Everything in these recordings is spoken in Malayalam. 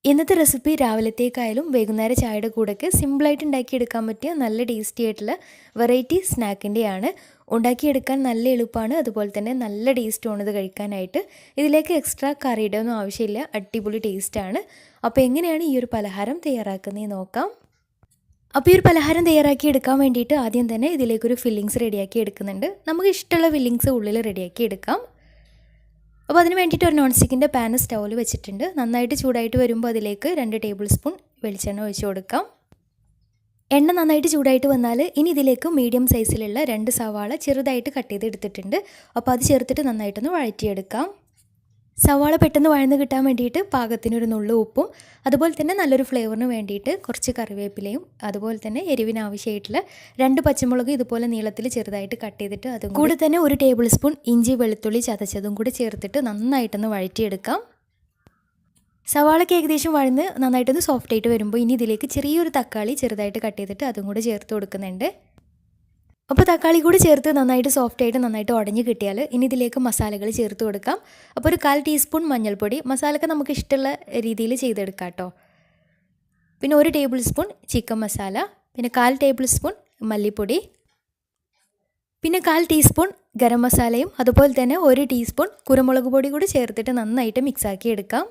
ഇന്നത്തെ റെസിപ്പി രാവിലത്തേക്കായാലും വൈകുന്നേര ചായയുടെ കൂടെയൊക്കെ സിമ്പിളായിട്ട് ഉണ്ടാക്കിയെടുക്കാൻ പറ്റിയ നല്ല ടേസ്റ്റി ആയിട്ടുള്ള വെറൈറ്റി സ്നാക്കിൻ്റെയാണ്. ഉണ്ടാക്കിയെടുക്കാൻ നല്ല എളുപ്പമാണ്, അതുപോലെ തന്നെ നല്ല ടേസ്റ്റുമാണ് ഇത് കഴിക്കാനായിട്ട്. ഇതിലേക്ക് എക്സ്ട്രാ കറിയുടെ ഒന്നും ആവശ്യമില്ല, അടിപൊളി ടേസ്റ്റാണ്. അപ്പോൾ എങ്ങനെയാണ് ഈ ഒരു പലഹാരം തയ്യാറാക്കുന്നത് നോക്കാം. അപ്പോൾ ഈ ഒരു പലഹാരം തയ്യാറാക്കി എടുക്കാൻ വേണ്ടിയിട്ട് ആദ്യം തന്നെ ഇതിലേക്കൊരു ഫില്ലിങ്സ് റെഡിയാക്കി എടുക്കുന്നുണ്ട്. നമുക്ക് ഇഷ്ടമുള്ള ഫില്ലിങ്സ് ഉള്ളിൽ റെഡിയാക്കി എടുക്കാം. അപ്പോൾ അതിന് വേണ്ടിയിട്ട് ഒരു നോൺ സ്റ്റിക്കിൻ്റെ പാൻ സ്റ്റൗവിൽ വെച്ചിട്ടുണ്ട്. നന്നായിട്ട് ചൂടായിട്ട് വരുമ്പോൾ അതിലേക്ക് 2 ടേബിൾ സ്പൂൺ വെളിച്ചെണ്ണ ഒഴിച്ച് കൊടുക്കാം. എണ്ണ നന്നായിട്ട് ചൂടായിട്ട് വന്നാൽ ഇനി ഇതിലേക്ക് മീഡിയം സൈസിലുള്ള 2 സവാള ചെറുതായിട്ട് കട്ട് ചെയ്ത് എടുത്തിട്ടുണ്ട്. അപ്പോൾ അത് ചേർത്തിട്ട് നന്നായിട്ടൊന്ന് വഴറ്റിയെടുക്കാം. സവാള പെട്ടെന്ന് വഴന്ന് കിട്ടാൻ വേണ്ടിയിട്ട് പാകത്തിനൊരു നുള്ളു ഉപ്പും, അതുപോലെ തന്നെ നല്ലൊരു ഫ്ലേവറിന് വേണ്ടിയിട്ട് കുറച്ച് കറിവേപ്പിലയും, അതുപോലെ തന്നെ എരിവിന് ആവശ്യമായിട്ടുള്ള 2 പച്ചമുളക് ഇതുപോലെ നീളത്തിൽ ചെറുതായിട്ട് കട്ട് ചെയ്തിട്ട് അതും കൂടെ തന്നെ 1 ടേബിൾ സ്പൂൺ ഇഞ്ചി വെളുത്തുള്ളി ചതച്ചതും കൂടി ചേർത്തിട്ട് നന്നായിട്ടൊന്ന് വഴറ്റിയെടുക്കാം. സവാളയ്ക്ക് ഏകദേശം വഴന്ന് നന്നായിട്ടൊന്ന് സോഫ്റ്റ് ആയിട്ട് വരുമ്പോൾ ഇനി ഇതിലേക്ക് ചെറിയൊരു തക്കാളി ചെറുതായിട്ട് കട്ട് ചെയ്തിട്ട് അതും കൂടെ ചേർത്ത് കൊടുക്കുന്നുണ്ട്. അപ്പോൾ തക്കാളി കൂടി ചേർത്ത് നന്നായിട്ട് സോഫ്റ്റായിട്ട് നന്നായിട്ട് ഉടഞ്ഞ് കിട്ടിയാൽ ഇനി ഇതിലേക്ക് മസാലകൾ ചേർത്ത് കൊടുക്കാം. അപ്പോൾ ഒരു 1/4 ടീസ്പൂൺ മഞ്ഞൾപ്പൊടി, മസാലയൊക്കെ നമുക്ക് ഇഷ്ടമുള്ള രീതിയിൽ ചെയ്തെടുക്കാം കേട്ടോ. പിന്നെ 1 ടേബിൾ സ്പൂൺ ചിക്കൻ മസാല, പിന്നെ 1/4 ടേബിൾ സ്പൂൺ മല്ലിപ്പൊടി, പിന്നെ 1/4 ടീസ്പൂൺ ഗരം മസാലയും, അതുപോലെ തന്നെ 1 ടീസ്പൂൺ കുരുമുളക് പൊടി കൂടി ചേർത്തിട്ട് നന്നായിട്ട് മിക്സാക്കി എടുക്കാം.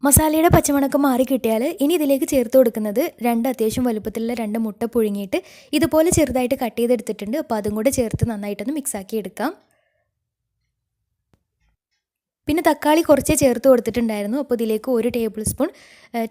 മസാലയുടെ പച്ചമണക്ക് മാറി കിട്ടിയാൽ ഇനി ഇതിലേക്ക് ചേർത്ത് കൊടുക്കുന്നത് 2 അത്യാവശ്യം വലുപ്പത്തിലുള്ള 2 മുട്ട പുഴുങ്ങിയിട്ട് ഇതുപോലെ ചെറുതായിട്ട് കട്ട് ചെയ്തെടുത്തിട്ടുണ്ട്. അപ്പോൾ അതും കൂടെ ചേർത്ത് നന്നായിട്ടൊന്ന് മിക്സാക്കി എടുക്കാം. പിന്നെ തക്കാളി കുറച്ചേ ചേർത്ത് കൊടുത്തിട്ടുണ്ടായിരുന്നു. അപ്പോൾ ഇതിലേക്ക് 1 ടേബിൾ സ്പൂൺ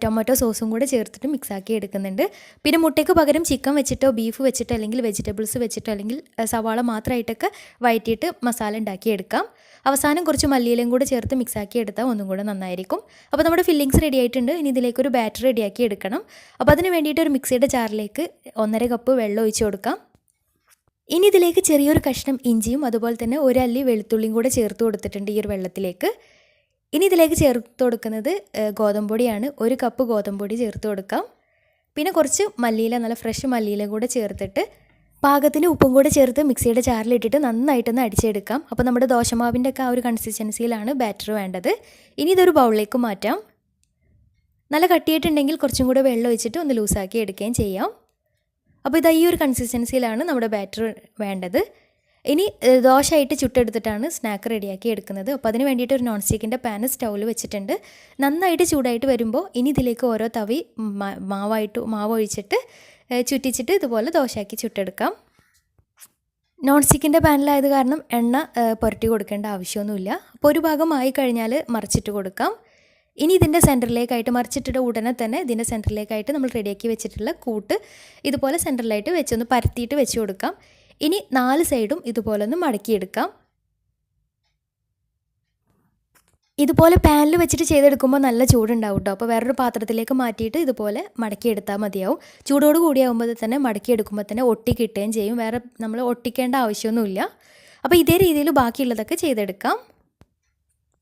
ടൊമാറ്റോ സോസും കൂടെ ചേർത്തിട്ട് മിക്സാക്കി എടുക്കുന്നുണ്ട്. പിന്നെ മുട്ടയ്ക്ക് പകരം ചിക്കൻ വെച്ചിട്ടോ ബീഫ് വെച്ചിട്ടോ അല്ലെങ്കിൽ വെജിറ്റബിൾസ് വെച്ചിട്ടോ അല്ലെങ്കിൽ സവാള മാത്രമായിട്ടൊക്കെ വഴറ്റിയിട്ട് മസാല ഉണ്ടാക്കിയെടുക്കാം. അവസാനം കുറച്ച് മല്ലിയിലയും കൂടെ ചേർത്ത് മിക്സാക്കി എടുത്താൽ ഒന്നും കൂടെ നന്നായിരിക്കും. അപ്പോൾ നമ്മുടെ ഫില്ലിങ്സ് റെഡി ആയിട്ടുണ്ട്. ഇനി ഇതിലേക്കൊരു ബാറ്റർ റെഡിയാക്കി എടുക്കണം. അപ്പോൾ അതിന് വേണ്ടിയിട്ട് ഒരു മിക്സിയുടെ ജാറിലേക്ക് 1.5 കപ്പ് വെള്ളം ഒഴിച്ച് കൊടുക്കാം. ഇനി ഇതിലേക്ക് ചെറിയൊരു കഷ്ണം ഇഞ്ചിയും അതുപോലെ തന്നെ 1 അല്ലി വെളുത്തുള്ളിയും കൂടെ ചേർത്ത് കൊടുത്തിട്ടുണ്ട് ഈ ഒരു വെള്ളത്തിലേക്ക്. ഇനി ഇതിലേക്ക് ചേർത്ത് കൊടുക്കുന്നത് ഗോതമ്പ് പൊടിയാണ്. 1 കപ്പ് ഗോതമ്പ് പൊടി ചേർത്ത് കൊടുക്കാം. പിന്നെ കുറച്ച് മല്ലിയില, നല്ല ഫ്രഷ് മല്ലിയില കൂടെ ചേർത്തിട്ട് പാകത്തിന് ഉപ്പും കൂടെ ചേർത്ത് മിക്സിയുടെ ജാറിലിട്ടിട്ട് നന്നായിട്ടൊന്ന് അടിച്ചെടുക്കാം. അപ്പോൾ നമ്മുടെ ദോശമാവിൻ്റെ ഒക്കെ ആ ഒരു കൺസിസ്റ്റൻസിയിലാണ് ബാറ്റർ വേണ്ടത്. ഇനി ഇതൊരു ബൗളിലേക്ക് മാറ്റാം. നല്ല കട്ടിയായിട്ടുണ്ടെങ്കിൽ കുറച്ചും കൂടെ വെള്ളം ഒഴിച്ചിട്ട് ഒന്ന് ലൂസാക്കി എടുക്കുകയും ചെയ്യാം. അപ്പോൾ ഇത് ഈ ഒരു കൺസിസ്റ്റൻസിയിലാണ് നമ്മുടെ ബാറ്റർ വേണ്ടത്. ഇനി ദോശയായിട്ട് ചുട്ടെടുത്തിട്ടാണ് സ്നാക്ക് റെഡിയാക്കി എടുക്കുന്നത്. അപ്പോൾ അതിന് വേണ്ടിയിട്ട് ഒരു നോൺ സ്റ്റിക്കിൻ്റെ പാൻ സ്റ്റൗവിൽ വെച്ചിട്ടുണ്ട്. നന്നായിട്ട് ചൂടായിട്ട് വരുമ്പോൾ ഇനി ഇതിലേക്ക് ഓരോ തവി മാവ് ഒഴിച്ചിട്ട് ചുറ്റിച്ചിട്ട് ഇതുപോലെ ദോശയാക്കി ചുട്ടെടുക്കാം. നോൺ സ്റ്റിക്കിൻ്റെ പാനിലായത് കാരണം എണ്ണ പുരട്ടി കൊടുക്കേണ്ട ആവശ്യമൊന്നുമില്ല. അപ്പോൾ ഒരു ഭാഗം ആയി കഴിഞ്ഞാൽ മറിച്ചിട്ട് കൊടുക്കാം. ഇനി ഇതിൻ്റെ സെൻറ്ററിലേക്കായിട്ട് മറിച്ചിട്ടിട്ട് ഉടനെ തന്നെ ഇതിൻ്റെ സെൻറ്ററിലേക്കായിട്ട് നമ്മൾ റെഡിയാക്കി വെച്ചിട്ടുള്ള കൂട്ട് ഇതുപോലെ സെൻറ്ററിലായിട്ട് വെച്ചൊന്ന് പരത്തിയിട്ട് വെച്ച് കൊടുക്കാം. ഇനി 4 സൈഡും ഇതുപോലെ ഒന്ന് മടക്കിയെടുക്കാം. ഇതുപോലെ പാനിൽ വെച്ചിട്ട് ചെയ്തെടുക്കുമ്പോൾ നല്ല ചൂടുണ്ടാവും കേട്ടോ. അപ്പോൾ വേറൊരു പാത്രത്തിലേക്ക് മാറ്റിയിട്ട് ഇതുപോലെ മടക്കിയെടുത്താൽ മതിയാവും. ചൂടോട് കൂടിയാകുമ്പോൾ തന്നെ മടക്കിയെടുക്കുമ്പോൾ തന്നെ ഒട്ടി കിട്ടുകയും ചെയ്യും. വേറെ നമ്മൾ ഒട്ടിക്കേണ്ട ആവശ്യമൊന്നുമില്ല. അപ്പോൾ ഇതേ രീതിയിൽ ബാക്കിയുള്ളതൊക്കെ ചെയ്തെടുക്കാം.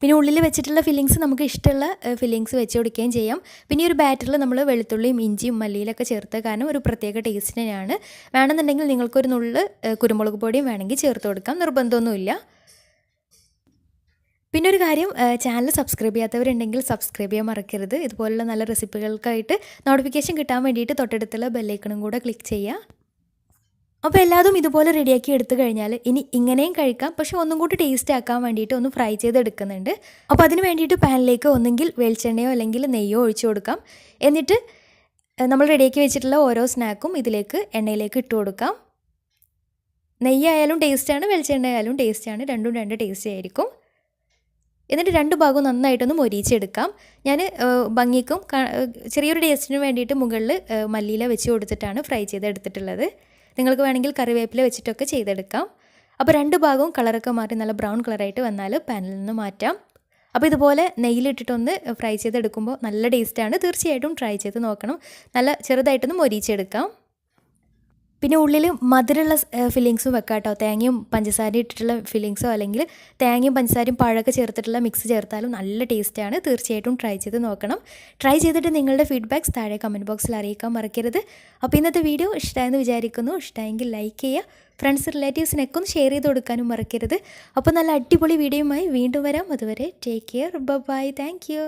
പിന്നെ ഉള്ളിൽ വെച്ചിട്ടുള്ള ഫില്ലിങ്സ് നമുക്ക് ഇഷ്ടമുള്ള ഫില്ലിങ്സ് വെച്ച് കൊടുക്കുകയും ചെയ്യാം. പിന്നെ ഈ ഒരു ബാറ്ററിൽ നമ്മൾ വെളുത്തുള്ളിയും ഇഞ്ചിയും മല്ലിയിലൊക്കെ ചേർത്ത കാരണം ഒരു പ്രത്യേക ടേസ്റ്റിനെയാണ്. വേണമെന്നുണ്ടെങ്കിൽ നിങ്ങൾക്കൊരു നുള്ള് കുരുമുളക് പൊടിയും വേണമെങ്കിൽ ചേർത്ത് കൊടുക്കാം, നിർബന്ധമൊന്നുമില്ല. പിന്നെ ഒരു കാര്യം, ചാനൽ സബ്സ്ക്രൈബ് ചെയ്യാത്തവരുണ്ടെങ്കിൽ സബ്സ്ക്രൈബ് ചെയ്യാൻ മറക്കരുത്. ഇതുപോലുള്ള നല്ല റെസിപ്പികൾക്കായിട്ട് നോട്ടിഫിക്കേഷൻ കിട്ടാൻ വേണ്ടിയിട്ട് തൊട്ടടുത്തുള്ള ബെല്ലൈക്കണും കൂടെ ക്ലിക്ക് ചെയ്യുക. അപ്പോൾ എല്ലാതും ഇതുപോലെ റെഡിയാക്കി എടുത്തു കഴിഞ്ഞാൽ ഇനി ഇങ്ങനെയും കഴിക്കാം. പക്ഷേ ഒന്നും കൂടി ടേസ്റ്റ് ആക്കാൻ വേണ്ടിയിട്ട് ഒന്ന് ഫ്രൈ ചെയ്തെടുക്കുന്നുണ്ട്. അപ്പോൾ അതിന് വേണ്ടിയിട്ട് പാനിലേക്ക് ഒന്നെങ്കിൽ വെളിച്ചെണ്ണയോ അല്ലെങ്കിൽ നെയ്യോ ഒഴിച്ചു കൊടുക്കാം. എന്നിട്ട് നമ്മൾ റെഡിയാക്കി വെച്ചിട്ടുള്ള ഓരോ സ്നാക്കും ഇതിലേക്ക് എണ്ണയിലേക്ക് ഇട്ട് കൊടുക്കാം. നെയ്യായാലും ടേസ്റ്റാണ്, വെളിച്ചെണ്ണ ആയാലും ടേസ്റ്റാണ്, രണ്ടും 2 ടേസ്റ്റ് ആയിരിക്കും. എന്നിട്ട് 2 ഭാഗവും നന്നായിട്ടൊന്ന് മൊരിച്ചെടുക്കാം. ഞാൻ ഭംഗിക്കും ചെറിയൊരു ടേസ്റ്റിന് വേണ്ടിയിട്ട് മുകളിൽ മല്ലിയില വെച്ച് കൊടുത്തിട്ടാണ് ഫ്രൈ ചെയ്തെടുത്തിട്ടുള്ളത്. നിങ്ങൾക്ക് വേണമെങ്കിൽ കറിവേപ്പില വെച്ചിട്ടൊക്കെ ചെയ്തെടുക്കാം. അപ്പോൾ 2 ഭാഗവും കളറൊക്കെ മാറി നല്ല ബ്രൗൺ കളറായിട്ട് വന്നാൽ പാനിൽ നിന്ന് മാറ്റാം. അപ്പോൾ ഇതുപോലെ നെയ്യിലിട്ടിട്ടൊന്ന് ഫ്രൈ ചെയ്തെടുക്കുമ്പോൾ നല്ല ടേസ്റ്റാണ്. തീർച്ചയായിട്ടും ട്രൈ ചെയ്ത് നോക്കണം. നല്ല ചെറുതായിട്ടൊന്ന് മൊരിച്ചെടുക്കാം. പിന്നെ ഉള്ളിൽ മധുരമുള്ള ഫില്ലിങ്സും വെക്കാം കേട്ടോ. തേങ്ങയും പഞ്ചസാരയും ഇട്ടിട്ടുള്ള ഫില്ലിങ്സോ അല്ലെങ്കിൽ തേങ്ങയും പഞ്ചസാരയും പഴമൊക്കെ ചേർത്തിട്ടുള്ള മിക്സ് ചേർത്താലും നല്ല ടേസ്റ്റാണ്. തീർച്ചയായിട്ടും ട്രൈ ചെയ്ത് നോക്കണം. ട്രൈ ചെയ്തിട്ട് നിങ്ങളുടെ ഫീഡ്ബാക്ക്സ് താഴെ കമൻറ്റ് ബോക്സിൽ അറിയിക്കാൻ മറക്കരുത്. അപ്പോൾ ഇന്നത്തെ വീഡിയോ ഇഷ്ടമായെന്ന് വിചാരിക്കുന്നു. ഇഷ്ടമായെങ്കിൽ ലൈക്ക് ചെയ്യുക. ഫ്രണ്ട്സ് റിലേറ്റീവ്സിനൊക്കെ ഒന്ന് ഷെയർ ചെയ്ത് കൊടുക്കാനും മറക്കരുത്. അപ്പോൾ നല്ല അടിപൊളി വീഡിയോയുമായി വീണ്ടും വരാം. അതുവരെ take care. Bye. Thank U.